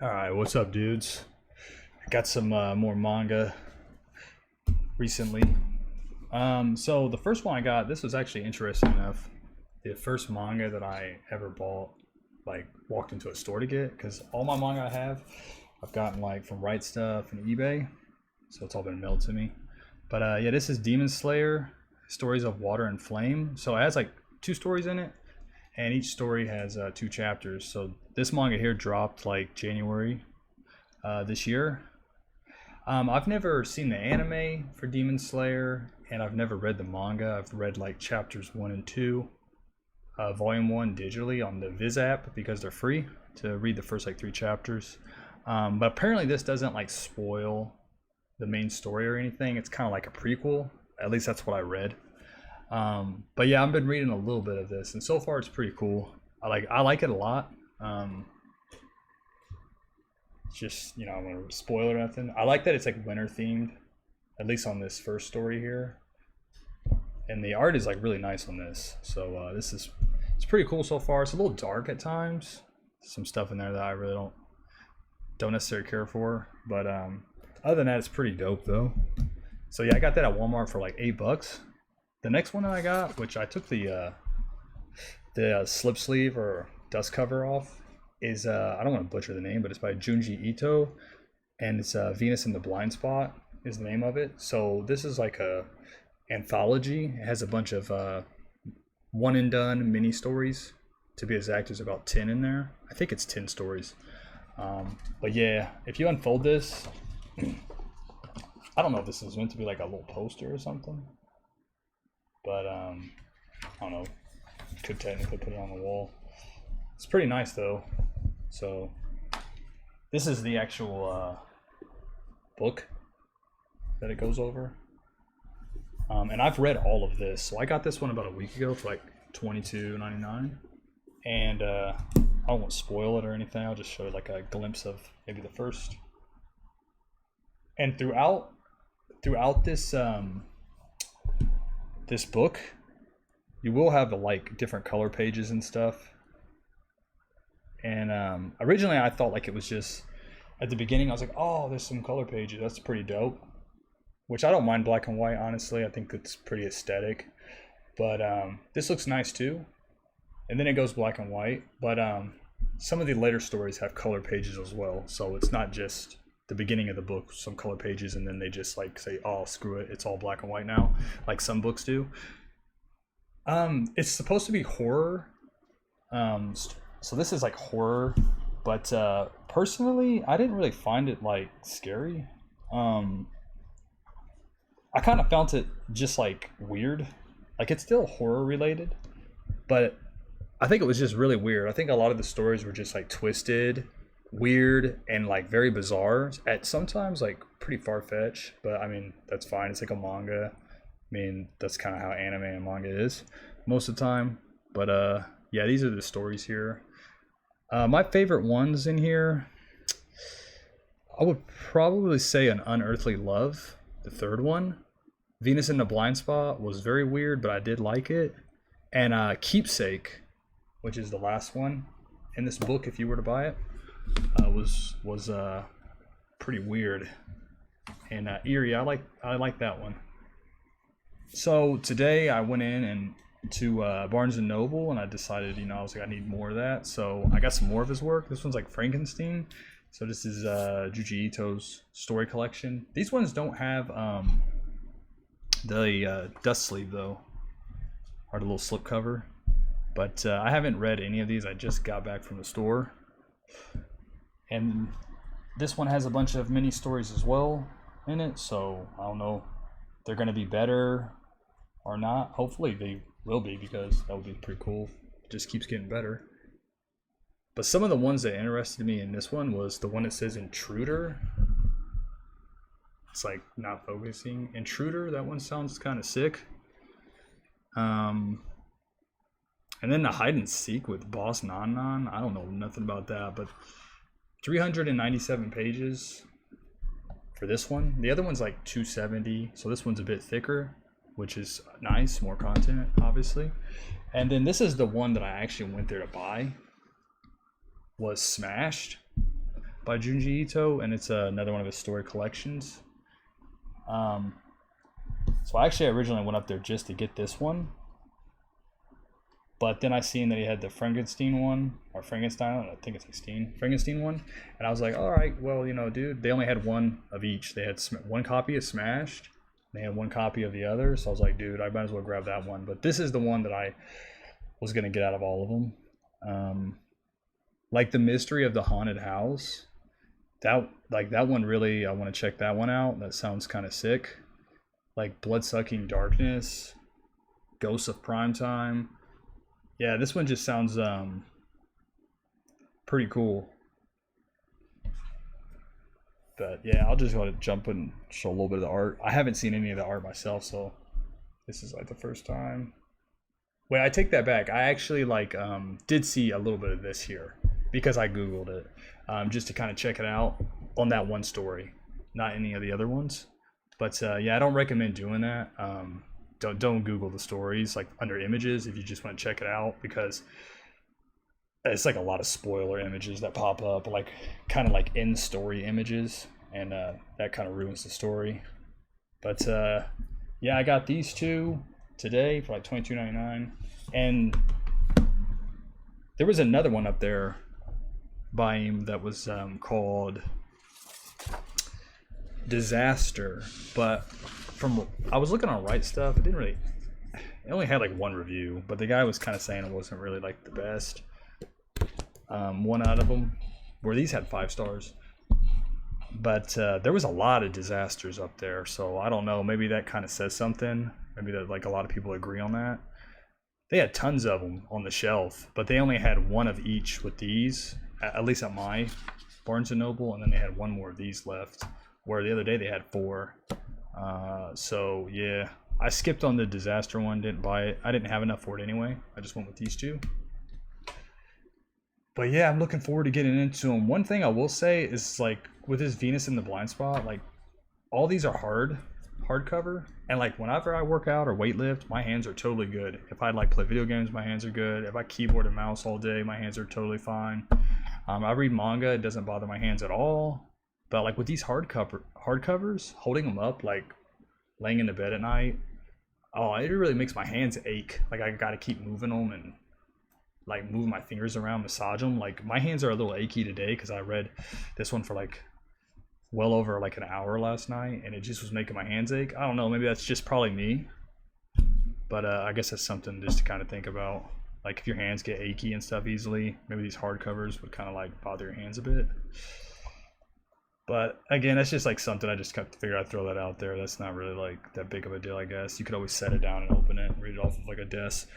Alright, what's up, dudes? I got some more manga recently. So the first one I got, this was actually interesting enough. The first manga that I ever bought, like walked into a store to get, because all my manga I have, I've gotten like from Right Stuff and eBay, so it's all been mailed to me. But yeah, this is Demon Slayer, Stories of Water and Flame. So it has like two stories in it, and each story has two chapters. So this manga here dropped like January this year. I've never seen the anime for Demon Slayer, and I've never read the manga. I've read like chapters 1 and 2, volume 1 digitally on the Viz app because they're free to read the first like 3 chapters. But apparently this doesn't like spoil the main story or anything. It's kind of like a prequel. At least that's what I read. But yeah, I've been reading a little bit of this, and so far it's pretty cool. I like it a lot. Just, I don't want to spoil it or nothing. I like that it's like winter themed, at least on this first story here, and the art is like really nice on this. So it's pretty cool so far. It's a little dark at times. Some stuff in there that I really don't necessarily care for, but other than that, it's pretty dope though. So yeah, I got that at Walmart for like $8. The next one that I got, which I took the slip sleeve or dust cover off, is I don't want to butcher the name, but it's by Junji Ito, and it's Venus in the Blind Spot is the name of it. So this is like a anthology. It has a bunch of one and done mini stories. To be exact, there's about 10 in there. I think it's 10 stories. But yeah, if you unfold this, I don't know if this is meant to be like a little poster or something, but I don't know. Could technically put it on the wall. It's pretty nice though. So this is the actual book that it goes over. And I've read all of this. So I got this one about a week ago for like $22.99. And I don't want to spoil it or anything. I'll just show you like a glimpse of maybe the first. And throughout this this book, you will have like different color pages and stuff. And originally I thought like it was just at the beginning I was like, oh, there's some color pages, that's pretty dope, which I don't mind black and white, honestly. I think it's pretty aesthetic, but this looks nice too. And then it goes black and white, but some of the later stories have color pages as well, so it's not just the beginning of the book some color pages and then they just like say, oh, screw it, it's all black and white now, like some books do. It's supposed to be horror. So this is like horror, but personally, I didn't really find it like scary. I kind of found it just like weird. Like it's still horror related, but I think it was just really weird. I think a lot of the stories were just like twisted, weird, and like very bizarre. At sometimes like pretty far-fetched, but I mean, that's fine. It's like a manga. I mean, that's kind of how anime and manga is most of the time. But yeah, these are the stories here. My favorite ones in here, I would probably say An Unearthly Love, the third one. Venus in the Blind Spot was very weird, but I did like it. And Keepsake, which is the last one in this book, if you were to buy it, was pretty weird and eerie. I like that one. So today I went in and to Barnes and Noble, and I decided, I was like, I need more of that. So I got some more of his work. This one's like Frankenstein. So this is Junji Ito's story collection. These ones don't have the dust sleeve though, or the little slip cover. But I haven't read any of these. I just got back from the store. And this one has a bunch of mini stories as well in it. So I don't know if they're going to be better or not. Hopefully they will be, because that would be pretty cool. It just keeps getting better. But some of the ones that interested me in this one was the one that says Intruder. It's like not focusing. Intruder, that one sounds kind of sick. And then the Hide and Seek with Boss Nan Nan. I don't know nothing about that, but 397 pages for this one. The other one's like 270, so this one's a bit thicker, which is nice, more content, obviously. And then this is the one that I actually went there to buy, was Smashed by Junji Ito, and it's another one of his story collections. So I actually originally went up there just to get this one, but then I seen that he had the Frankenstein one, or Frankenstein, I think it's Frankenstein one, and I was like, all right, well, you know, dude, they only had one of each. They had one copy of Smashed, they had one copy of the other, so I was like, dude, I might as well grab that one. But this is the one that I was gonna get out of all of them. Like the Mystery of the Haunted House, that one really, I want to check that one out. That sounds kind of sick. Like Bloodsucking Darkness, Ghosts of Primetime. Yeah, this one just sounds pretty cool. But yeah, I'll just go to jump and show a little bit of the art. I haven't seen any of the art myself, so this is like the first time. Wait, I take that back. I actually did see a little bit of this here because I Googled it just to kind of check it out on that one story, not any of the other ones. But yeah, I don't recommend doing that. Don't Google the stories like under images if you just want to check it out, because it's like a lot of spoiler images that pop up, like kind of like in story images, and that kind of ruins the story. But yeah, I got these two today for like $22.99, and there was another one up there by him that was called Disaster, but I was looking on Right Stuff, it only had like one review, but the guy was kind of saying it wasn't really like the best one out of them, where these had 5 stars. But there was a lot of disasters up there, so I don't know, maybe that kind of says something. Maybe that like a lot of people agree on that. They had tons of them on the shelf, but they only had one of each with these, at least at my Barnes & Noble, and then they had one more of these left, where the other day they had 4. So yeah, I skipped on the disaster one, didn't buy it. I didn't have enough for it anyway. I just went with these two. But yeah, I'm looking forward to getting into them. One thing I will say is, like, with this Venus in the Blind Spot, like, all these are hardcover, and like whenever I work out or weightlift, my hands are totally good. If I like play video games, my hands are good. If I keyboard and mouse all day, my hands are totally fine. I read manga, it doesn't bother my hands at all. But like with these hardcovers, holding them up, like laying in the bed at night, oh, it really makes my hands ache. Like I gotta keep moving them and like move my fingers around, massage them. Like my hands are a little achy today because I read this one for like well over like an hour last night, and it just was making my hands ache. I don't know, maybe that's just probably me, but I guess that's something just to kind of think about. Like if your hands get achy and stuff easily, maybe these hardcovers would kind of like bother your hands a bit. But again, that's just like something I just got to figure I'd throw that out there. That's not really like that big of a deal, I guess. You could always set it down and open it and read it off of like a desk.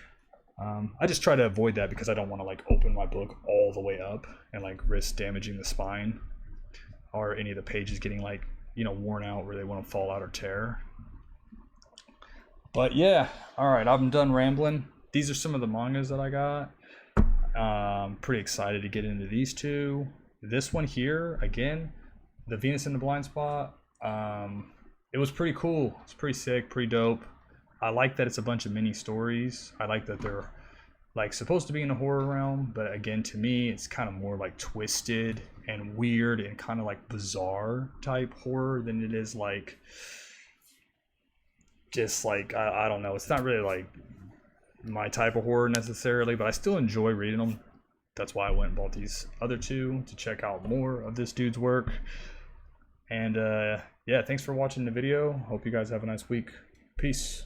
I just try to avoid that because I don't want to like open my book all the way up and like risk damaging the spine or any of the pages getting like, you know, worn out where they want to fall out or tear. But yeah, all right, I'm done rambling. These are some of the mangas that I got. Pretty excited to get into these two. This one here, again, the Venus in the Blind Spot, it was pretty cool. It's pretty sick, pretty dope. I like that it's a bunch of mini stories. I like that they're like supposed to be in the horror realm, but again, to me, it's kind of more like twisted and weird and kind of like bizarre type horror than it is like just like, I don't know. It's not really like my type of horror necessarily, but I still enjoy reading them. That's why I went and bought these other two to check out more of this dude's work. And yeah, thanks for watching the video. Hope you guys have a nice week. Peace.